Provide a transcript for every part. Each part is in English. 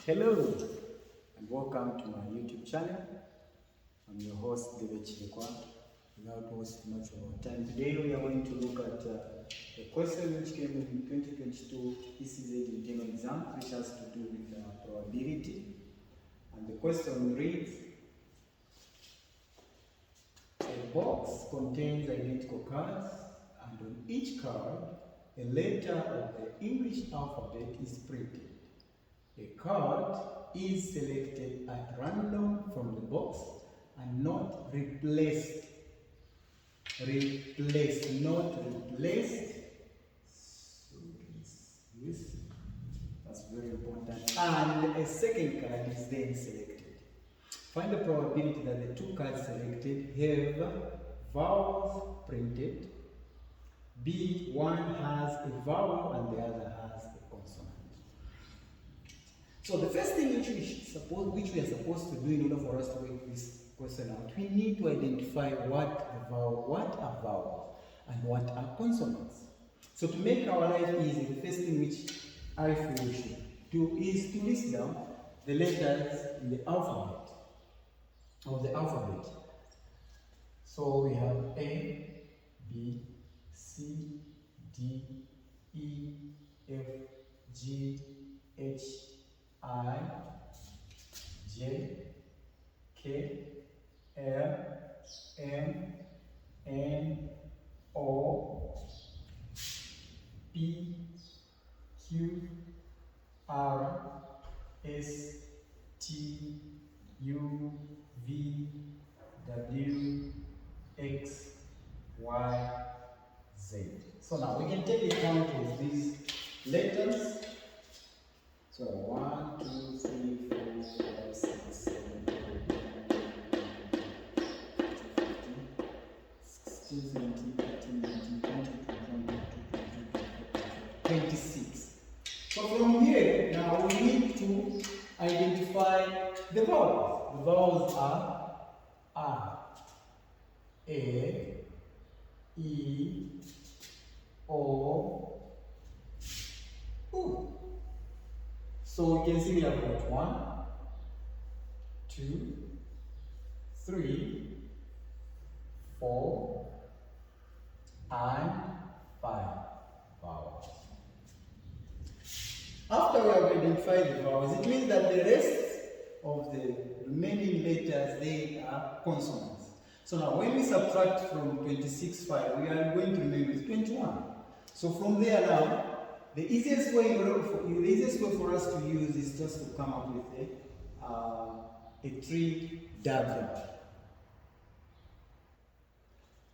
Hello and welcome to my YouTube channel. I'm your host David Chilekwa. Without wasting much of our time, today we are going to look at a question which came in 2022 ECZ internal exam, which has to do with probability. And the question reads: a box contains identical cards, and on each card a letter of the English alphabet is printed. A card is selected at random from the box and not replaced. Not replaced. So that's very important. And a second card is then selected. Find the probability that the two cards selected have vowels printed. B, one has a vowel and the other has a consonant. So the first thing which we are supposed to do in order for us to work this question out, we need to identify what are vowels and what are consonants. So to make our life easy, the first thing which I feel we should do is to list down the letters in the alphabet, So we have A, B, C, D, E, F, G, H, I, J, K, L, M, N, O, P, Q, R, S, T, U, V, W, X, Y, Z. So now we can take account of these letters. So 1, 2, 3, 4, 5, 6, 7, 8, 9, 10, 11, 12, 13, 14, 15, 16, 17, 18, 19, 20, 21, 22, 23, 24, 25, 26. So from here, now we need to identify the vowels. The vowels are A, E, O, U. So we can see we have got 1, 2, 3, 4, and 5 vowels. After we have identified the vowels, it means that the rest of the remaining letters, they are consonants. So now when we subtract from 26, 5, we are going to remain with 21. So from there now, the easiest way for us to use is just to come up with a tree diagram.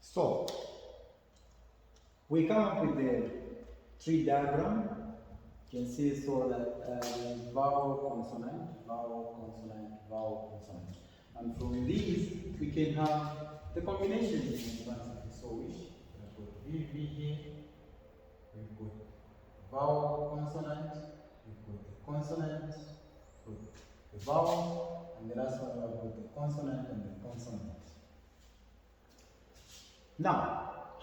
So we come up with the tree diagram. You can see so that vowel, consonant, vowel, consonant, vowel, consonant. And from these, we can have the combinations if we so wish. We've got VV here, we've got vowel, consonant, we've got the consonant, with the vowel, and the last one we've got the consonant and the consonant. Now,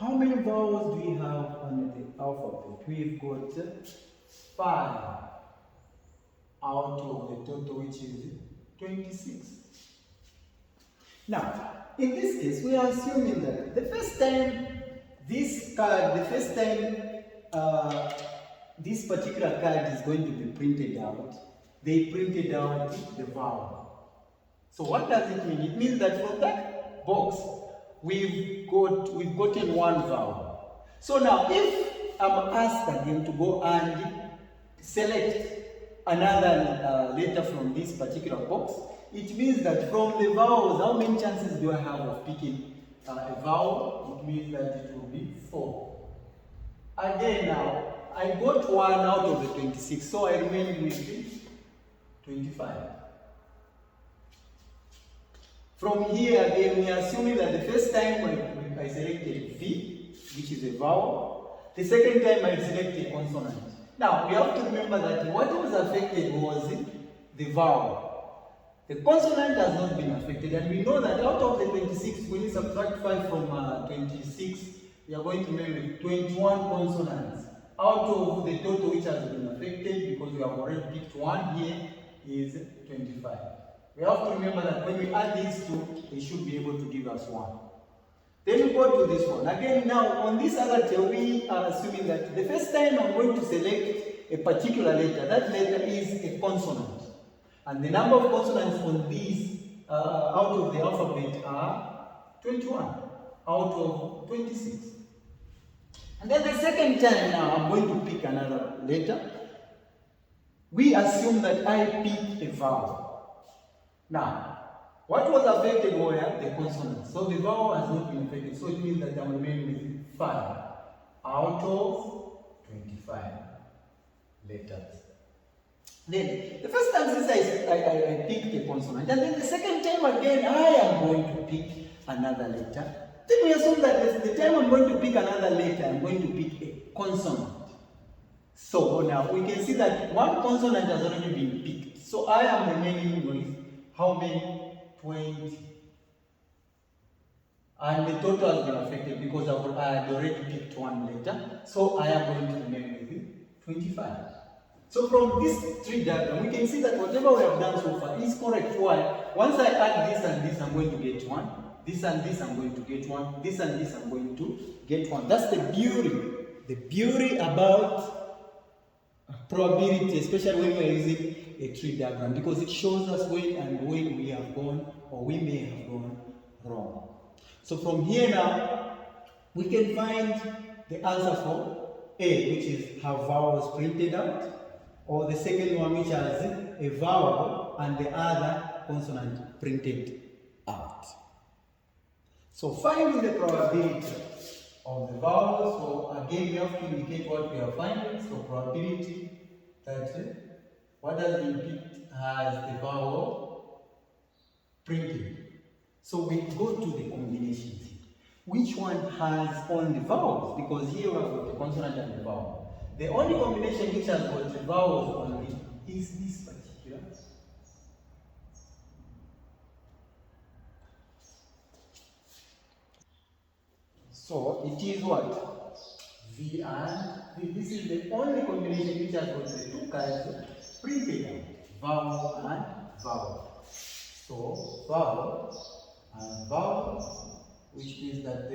how many vowels do we have on the alphabet? We've got 5 out of the total, which is 26. Now, in this case, we are assuming that the first time this particular card is going to be printed out, they printed out the vowel. So what does it mean? It means that from that box, we've gotten one vowel. So now, if I'm asked again to go and select another letter from this particular box, it means that from the vowels, how many chances do I have of picking a vowel? It means that it will be 4. Again now, I got 1 out of the 26, so I remain with 25. From here again, we are assuming that the first time I selected V, which is a vowel. The second time I selected consonant. Now, we have to remember that what was affected was the vowel. The consonant has not been affected, and we know that out of the 26, when you subtract 5 from 26, we are going to remain with 21 consonants out of the total which has been affected, because we have already picked 1 here is 25. We have to remember that when we add these two, they should be able to give us 1. Then we go to this one. Again, now on this other tail, we are assuming that the first time I'm going to select a particular letter, that letter is a consonant. And the number of consonants on these out of the alphabet are 21 out of 26. And then the second time now I'm going to pick another letter. We assume that I pick a vowel. Now, what was affected were the consonants. So the vowel has not been affected. So it means that I'm remaining with 5 out of 25 letters. Then, the first time since I picked a consonant, and then the second time again, I am going to pick another letter. Then we assume that the time I'm going to pick another letter, I'm going to pick a consonant. So now we can see that one consonant has already been picked. So I am remaining with how many? 20. And the total has been affected because I had already picked one letter. So I am going to remain with 25. So from this tree diagram, we can see that whatever we have done so far is correct. Why? Once I add this and this, I'm going to get 1. This and this, I'm going to get 1. This and this, I'm going to get 1. That's the beauty. The beauty about probability, especially when we are using a tree diagram, because it shows us when and when we have gone or we may have gone wrong. So from here now, we can find the answer for A, which is have vowels printed out, or the second one, which has a vowel and the other consonant printed out. So finding the probability of the vowels. So again, we have to indicate what we are finding. So probability that what has been picked has the vowel printed. So we go to the combinations. Which one has only vowels? Because here we have got the consonant and the vowel. The only combination which has got the vowels only is this particular. So it is what? V and V. This is the only combination which has got the two kinds printed out. Vowel and vowel. So vowel and vowel, which means that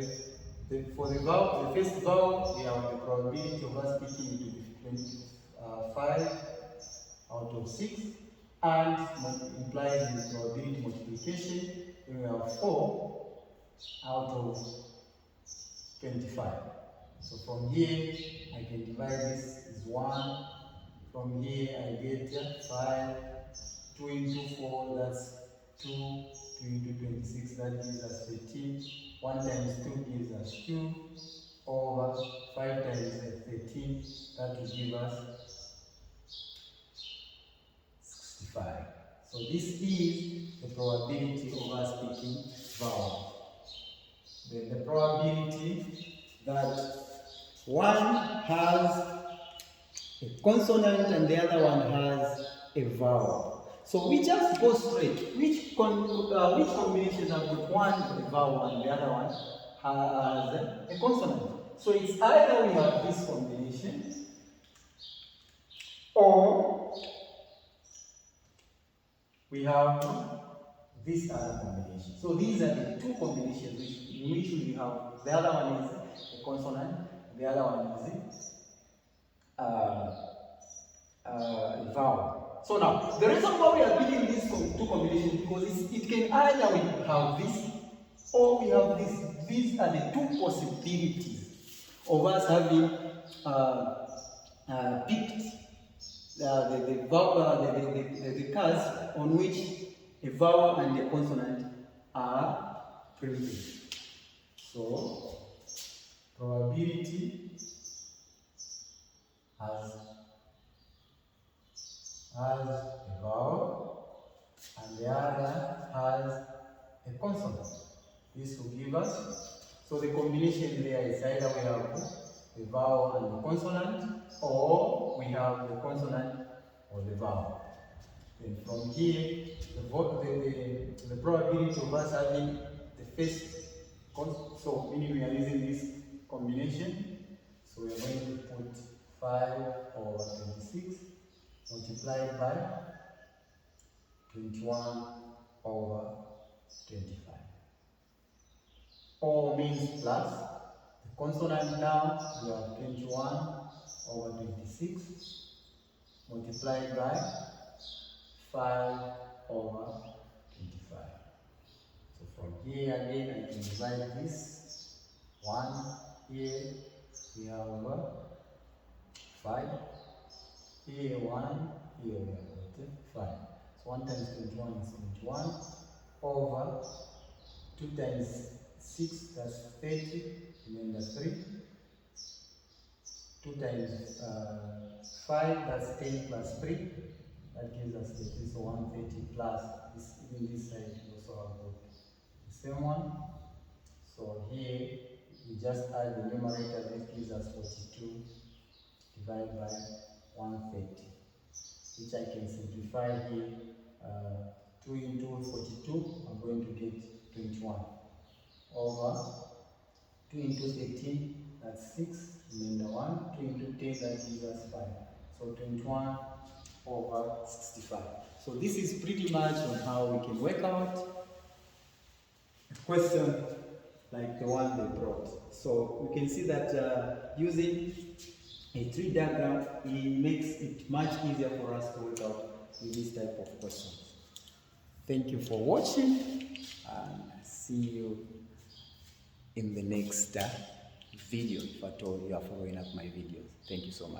for the vowel, the first vowel, we have the probability of us picking it to be 25 out of 6, and implies the probability multiplication, we have 4 out of 25. So from here, I can divide this as 1. From here, I get 5. 2 into 4, that's 2. 2 into 26, that gives us 13. 1 times 2 gives us 2. Over 5 times 13, that will give us 65. So this is the probability of us picking vowel. Then the probability that one has a consonant and the other one has a vowel. So we just go straight. Which combinations have got one a vowel and the other one has a consonant? So it's either we have this combination or we have this other combination. So these are the two combinations in which we have. The other one is a consonant, the other one is a vowel. So now, the reason why we are picking these two combinations because it can either we have this or we have this. These are the two possibilities of us having picked the cards on which a vowel and a consonant are printed. So, probability has a vowel and the other has a consonant. This will give us, so the combination there is either we have the vowel and the consonant, or we have the consonant or the vowel. Then from here, the probability of us having the first, so meaning we are using this combination, so we are going to put 5 over 26 multiplied by 21 over 25. Or means plus. The consonant now, we have 21 over 26 multiplied by 5 over 25. So from here again, I can divide this. 1 here, we have 5. Here 1, here we have 5. So 1 times 21 is 21 over 2 times 6, that's 30, remember 3. 2 times 5, that's 10 plus 3, that gives us 30, so 130 plus, even this side we also have the same one. So here, we just add the numerator, this gives us 42 divided by 130, which I can simplify here. 2 into 42, I'm going to get 21 over 2 into 18, that's 6, remainder 1, 2 into 10, that gives us 5. So 21 over 65. So this is pretty much on how we can work out a question like the one they brought. So we can see that using a tree diagram, it makes it much easier for us to work out with this type of questions. Thank you for watching, and see you in the next video, if at all you are following up my videos. Thank you so much.